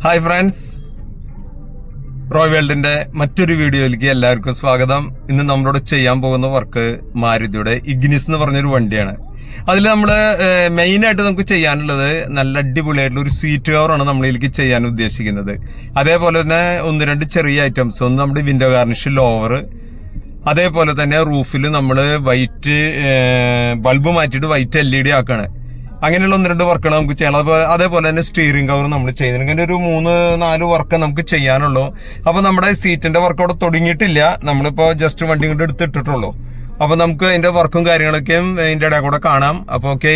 Hi friends, Roy വേൾഡിന്റെ മറ്റൊരു വീഡിയോയിലേക്ക് എല്ലാവർക്കും സ്വാഗതം. ഇന്ന് നമ്മളോട് ചെയ്യാൻ പോകുന്ന വർക്ക് മാരുതിയുടെ ഇഗ്നിസ് എന്ന് പറഞ്ഞൊരു വണ്ടിയാണ്. അതിൽ നമ്മൾ മെയിനായിട്ട് നമുക്ക് ചെയ്യാനുള്ളത് നല്ല അടിപൊളിയായിട്ടുള്ള ഒരു സീറ്റ് കവറാണ് നമ്മളിലേക്ക് ചെയ്യാൻ ഉദ്ദേശിക്കുന്നത്. അതേപോലെ തന്നെ ഒന്ന് രണ്ട് ചെറിയ ഐറ്റംസ്, ഒന്ന് നമ്മുടെ വിൻഡോ ഗാർണിഷ് ലോവർ, അതേപോലെ തന്നെ റൂഫിൽ നമ്മൾ വൈറ്റ് ബൾബ് മാറ്റിയിട്ട് വൈറ്റ് LED ആക്കാണ്. അങ്ങനെയുള്ള ഒന്ന് രണ്ട് വർക്കുകൾ നമുക്ക് ചെയ്യണം. അതേപോലെ തന്നെ സ്റ്റിയറിംഗ് കവർ നമ്മൾ ചെയ്യുന്നത്. ഇങ്ങനെ ഒരു 3-4 വർക്ക് നമുക്ക് ചെയ്യാനുള്ളൂ. അപ്പൊ നമ്മുടെ സീറ്റിന്റെ വർക്ക് അവിടെ തുടങ്ങിയിട്ടില്ല, നമ്മളിപ്പോ ജസ്റ്റ് വണ്ടി കൊണ്ട് എടുത്തിട്ടുള്ളൂ. അപ്പൊ നമുക്ക് അതിന്റെ വർക്കും കാര്യങ്ങളൊക്കെയും അതിന്റെ ഇടയിൽ കൂടെ കാണാം. അപ്പൊ ഓക്കെ,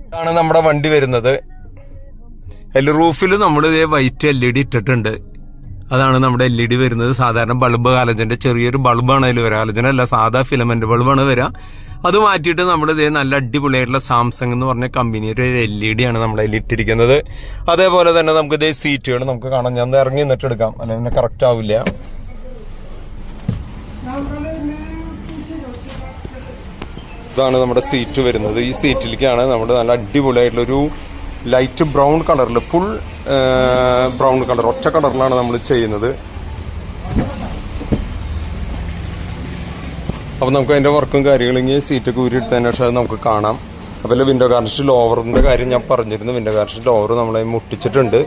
ഇതാണ് നമ്മുടെ വണ്ടി വരുന്നത്. അതിൽ റൂഫിൽ നമ്മൾ ഇതേ വൈറ്റ് LED ഇട്ടിട്ടുണ്ട്. അതാണ് നമ്മുടെ LED വരുന്നത്. സാധാരണ ബൾബ് ഹാലജന്റെ ചെറിയൊരു ബൾബാണ് അതിൽ വരിക. ഹാലജനല്ല, സാധാ ഫിലമെന്റ് ബൾബാണ് വരിക. അത് മാറ്റിയിട്ട് നമ്മൾ ഇതേ നല്ല അടിപൊളിയായിട്ടുള്ള സാംസങ് എന്ന് പറഞ്ഞ കമ്പനിയുടെ ഒരു LED ആണ് നമ്മൾ അതിൽ ഇട്ടിരിക്കുന്നത്. അതേപോലെ തന്നെ നമുക്ക് ഇതേ സീറ്റുകൾ നമുക്ക് കാണാം. ഞാൻ ഇറങ്ങി നിന്നിട്ട് എടുക്കാം, അല്ലെങ്കിൽ പിന്നെ കറക്റ്റ് ആവില്ല. ഇതാണ് നമ്മുടെ സീറ്റ് വരുന്നത്. ഈ സീറ്റിലേക്കാണ് നമ്മുടെ നല്ല അടിപൊളിയായിട്ടുള്ള ഒരു ലൈറ്റ് ബ്രൗൺ കളറിൽ, ഫുൾ ബ്രൗൺ കളർ, ഒറ്റ കളറിലാണ് നമ്മൾ ചെയ്യുന്നത്. അപ്പോൾ നമുക്ക് അതിൻ്റെ വർക്കും കാര്യങ്ങളും സീറ്റൊക്കെ ഊരിയെടുത്തതിന് ശേഷം നമുക്ക് കാണാം. അപ്പോൾ വിൻഡോ ഗാർണിഷ് ലോവറിൻ്റെ കാര്യം ഞാൻ പറഞ്ഞിരുന്നു. വിൻഡോ ഗാർണിഷ് ലോവർ നമ്മളെ മുട്ടിച്ചിട്ടുണ്ട്.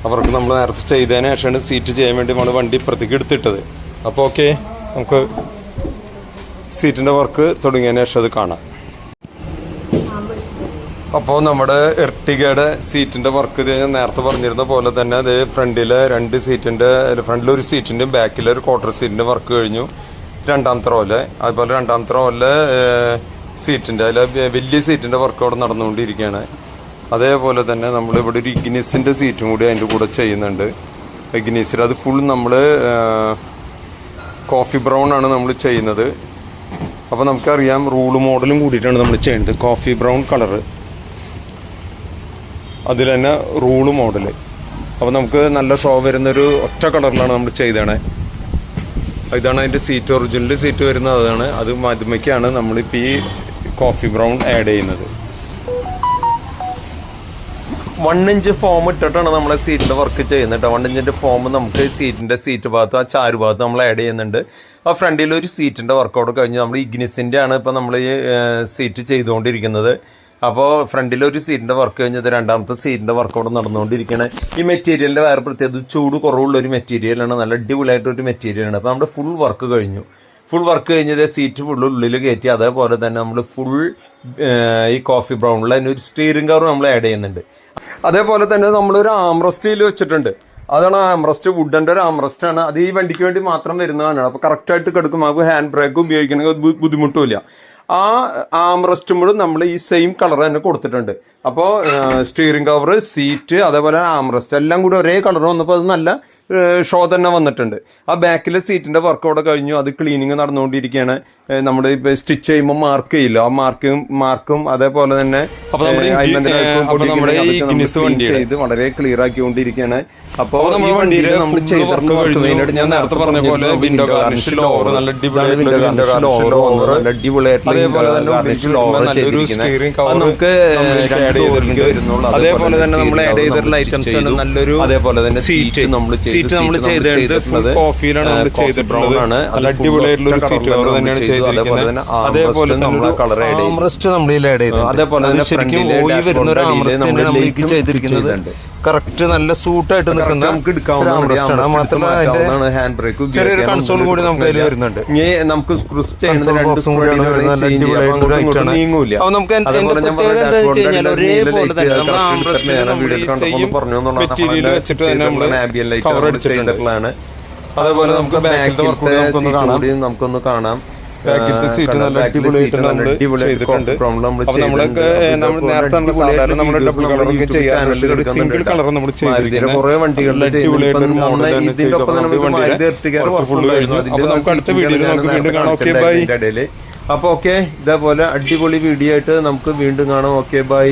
അവർക്ക് നമ്മൾ നേരത്തെ ചെയ്തതിന് ശേഷമാണ് സീറ്റ് ചെയ്യാൻ വേണ്ടി നമ്മൾ വണ്ടി ഇപ്പുറത്തേക്ക് എടുത്തിട്ടത്. അപ്പോൾ ഓക്കെ, നമുക്ക് സീറ്റിൻ്റെ വർക്ക് തുടങ്ങിയതിന് ശേഷം അത് കാണാം. അപ്പോൾ നമ്മുടെ എർട്ടിഗയുടെ സീറ്റിന്റെ വർക്ക് ഞാൻ നേരത്തെ പറഞ്ഞിരുന്ന പോലെ തന്നെ അത് ഫ്രണ്ടിലെ 2 സീറ്റിന്റെ, ഫ്രണ്ടിലൊരു സീറ്റിന്റെയും ബാക്കിലെ ഒരു ക്വാർട്ടർ സീറ്റിന്റെ വർക്ക് കഴിഞ്ഞു. രണ്ടാമത്തെ റോല്, അതുപോലെ രണ്ടാമത്തെ റോലില് സീറ്റിന്റെ, അതിലെ വലിയ സീറ്റിന്റെ വർക്ക് അവിടെ നടന്നുകൊണ്ടിരിക്കുകയാണ്. അതേപോലെ തന്നെ നമ്മൾ ഇവിടെ ഒരു ഇഗ്നിസിന്റെ സീറ്റും കൂടി അതിൻ്റെ കൂടെ ചെയ്യുന്നുണ്ട്. ഇഗ്നിസിൽ അത് ഫുൾ നമ്മൾ കോഫി ബ്രൗൺ ആണ് നമ്മൾ ചെയ്യുന്നത്. അപ്പോൾ നമുക്കറിയാം റൂള് മോഡലും കൂടിയിട്ടാണ് നമ്മൾ ചെയ്യുന്നത്. കോഫി ബ്രൗൺ കളറ്, അതിൽ തന്നെ റൂള് മോഡല്. അപ്പോൾ നമുക്ക് നല്ല ഷോ വരുന്നൊരു ഒറ്റ കളറിലാണ് നമ്മൾ ചെയ്തത്. ഇതാണ് അതിൻ്റെ സീറ്റ്, ഒറിജിനൽ സീറ്റ് വരുന്നത് അതാണ്. അത് മധുമയ്ക്കാണ് നമ്മളിപ്പോൾ ഈ കോഫി ബ്രൗൺ ആഡ് ചെയ്യുന്നത്. 1 ഇഞ്ച് ഫോം ഇട്ടിട്ടാണ് നമ്മളെ സീറ്റിൻ്റെ വർക്ക് ചെയ്യുന്നത്. 1 ഇഞ്ചിൻ്റെ ഫോം നമുക്ക് സീറ്റിൻ്റെ സീറ്റ് ഭാഗത്ത്, ആ ചാരു ഭാഗത്ത് നമ്മൾ ആഡ് ചെയ്യുന്നുണ്ട്. ആ ഫ്രണ്ടിൽ ഒരു സീറ്റിൻ്റെ വർക്കൗട്ട് കഴിഞ്ഞ് നമ്മൾ ഇഗ്നിസിൻ്റെ ആണ് ഇപ്പോൾ നമ്മൾ ഈ സീറ്റ് ചെയ്തുകൊണ്ടിരിക്കുന്നത്. അപ്പോൾ ഫ്രണ്ടിലൊരു സീറ്റിന്റെ വർക്ക് കഴിഞ്ഞത് രണ്ടാമത്തെ സീറ്റിന്റെ വർക്ക് അവിടെ നടന്നുകൊണ്ടിരിക്കുകയാണ്. ഈ മെറ്റീരിയലിന്റെ വേറെ പ്രത്യേകത, ചൂട് കുറവുള്ള ഒരു മെറ്റീരിയലാണ്, നല്ല അടിപൊളിയായിട്ടൊരു മെറ്റീരിയലാണ്. അപ്പോൾ നമ്മുടെ ഫുൾ വർക്ക് കഴിഞ്ഞു. ഫുൾ വർക്ക് കഴിഞ്ഞത് സീറ്റ് ഫുള്ള് ഉള്ളിൽ കയറ്റി. അതേപോലെ തന്നെ നമ്മൾ ഫുൾ ഈ കോഫി ബ്രൗണിൽ അതിന് ഒരു സ്റ്റിയറിംഗ് കവർ നമ്മൾ ആഡ് ചെയ്യുന്നുണ്ട്. അതേപോലെ തന്നെ നമ്മളൊരു ആംറസ്റ്റ് വെച്ചിട്ടുണ്ട്. അതാണ് ആംറസ്റ്റ്, വുഡന്റെ ഒരു ആംറസ്റ്റ് ആണ്. അത് ഈ വണ്ടിക്ക് വേണ്ടി മാത്രം വരുന്നതാണ്. അപ്പോൾ കറക്റ്റായിട്ട് കിടക്കും. നമുക്ക് ഹാൻഡ് ബ്രേക്ക് ഉപയോഗിക്കണമെങ്കിൽ ബുദ്ധിമുട്ടില്ല. ആ ആംറസ്റ്റുമ്പോഴും നമ്മൾ ഈ സെയിം കളർ തന്നെ കൊടുത്തിട്ടുണ്ട്. അപ്പോൾ സ്റ്റിയറിംഗ് കവർ, സീറ്റ്, അതേപോലെ ആംറസ്റ്റ് എല്ലാം കൂടി ഒരേ കളർ വന്നപ്പോൾ അത് നല്ല ഷോ തന്നെ വന്നിട്ടുണ്ട്. ആ ബാക്കിലെ സീറ്റിന്റെ വർക്ക് അവിടെ കഴിഞ്ഞു. അത് ക്ലീനിങ് നടന്നുകൊണ്ടിരിക്കുകയാണ്. നമ്മൾ ഇപ്പൊ സ്റ്റിച്ച് ചെയ്യുമ്പോൾ മാർക്ക് ചെയ്യില്ല, ആ മാർക്കും അതേപോലെ തന്നെ ചെയ്ത് വളരെ ക്ലിയർ ആക്കിക്കൊണ്ടിരിക്കുകയാണ്. അപ്പോൾ ഈ വണ്ടിയിൽ നമ്മൾ ചെയ്തിട്ടുണ്ട്. ഞാൻ നേരത്തെ പറഞ്ഞ പോലെ വിൻഡോ ഗാർണിഷ് ലോവർ നല്ല അടിപൊളിയായിട്ടുള്ള നമുക്ക് അതേപോലെ തന്നെ നമ്മൾ ആഡ് ചെയ്തിട്ടുള്ള ഐറ്റംസ് നല്ലൊരു, അതേപോലെ തന്നെ സീറ്റ് നമ്മൾ ചെയ്തിട്ടുള്ളത് കോഫിയിലാണ് നമ്മൾ ചെയ്തിട്ടുള്ളത്. നല്ല അടിപൊളിയായിട്ടുള്ള സീറ്റ് കവർ തന്നെയാണ് ചെയ്തിരിക്കുന്നത്. അതേപോലെ നമ്മൾ കളർ ആംറസ്റ്റ് നമ്മൾ ആഡ് ചെയ്തു. അതേപോലെ തന്നെ ശരിക്കും ഓയി വരുന്ന ഒരു ആംറസ്റ്റ് നമ്മളിലേക്ക് ചെയ്തിരിക്കുന്നത്. കറക്റ്റ് നല്ല സൂട്ടായിട്ട് നിൽക്കുന്ന നമുക്ക് എടുക്കാവുന്ന ആംറസ്റ്റ് ആണ്. മാത്രമല്ല ഹാൻഡ് ബ്രേക്ക് ചെറിയൊരു കൺസോൾ കൂടി നമുക്ക് അതിൽ വരുന്നുണ്ട്. നമുക്ക് സ്ക്രൂസ് ചെയ്യുന്ന നീങ്ങൂല. അപ്പൊ നമുക്ക് മെറ്റീരിയൽ വെച്ചിട്ട് തന്നെ നമ്മൾ കവർ അടിച്ചിട്ടുള്ളതാണ്. അതേപോലെ നമുക്ക് നമുക്കൊന്ന് കാണാം. സീറ്റ് നല്ല അടിപൊളിയായിട്ട് നമ്മൾ ചെയ്തിട്ടുണ്ട്. അപ്പൊ നമ്മളൊക്കെ നേരത്തെ നമ്മുടെ ഡബിൾ കളറൊക്കെ ചെയ്യാറുണ്ട്. സിംഗിൾ കളർ നമ്മൾ ചെയ്തിരിക്കുന്നത് കുറെ വണ്ടികളിൽ. നമുക്ക് അടുത്ത വീഡിയോയിൽ നമുക്ക് വീണ്ടും കാണാം. Okay bye. അപ്പൊ ഓക്കെ, ഇതേപോലെ അടിപൊളി വീഡിയോ ആയിട്ട് നമുക്ക് വീണ്ടും കാണാം. Okay bye.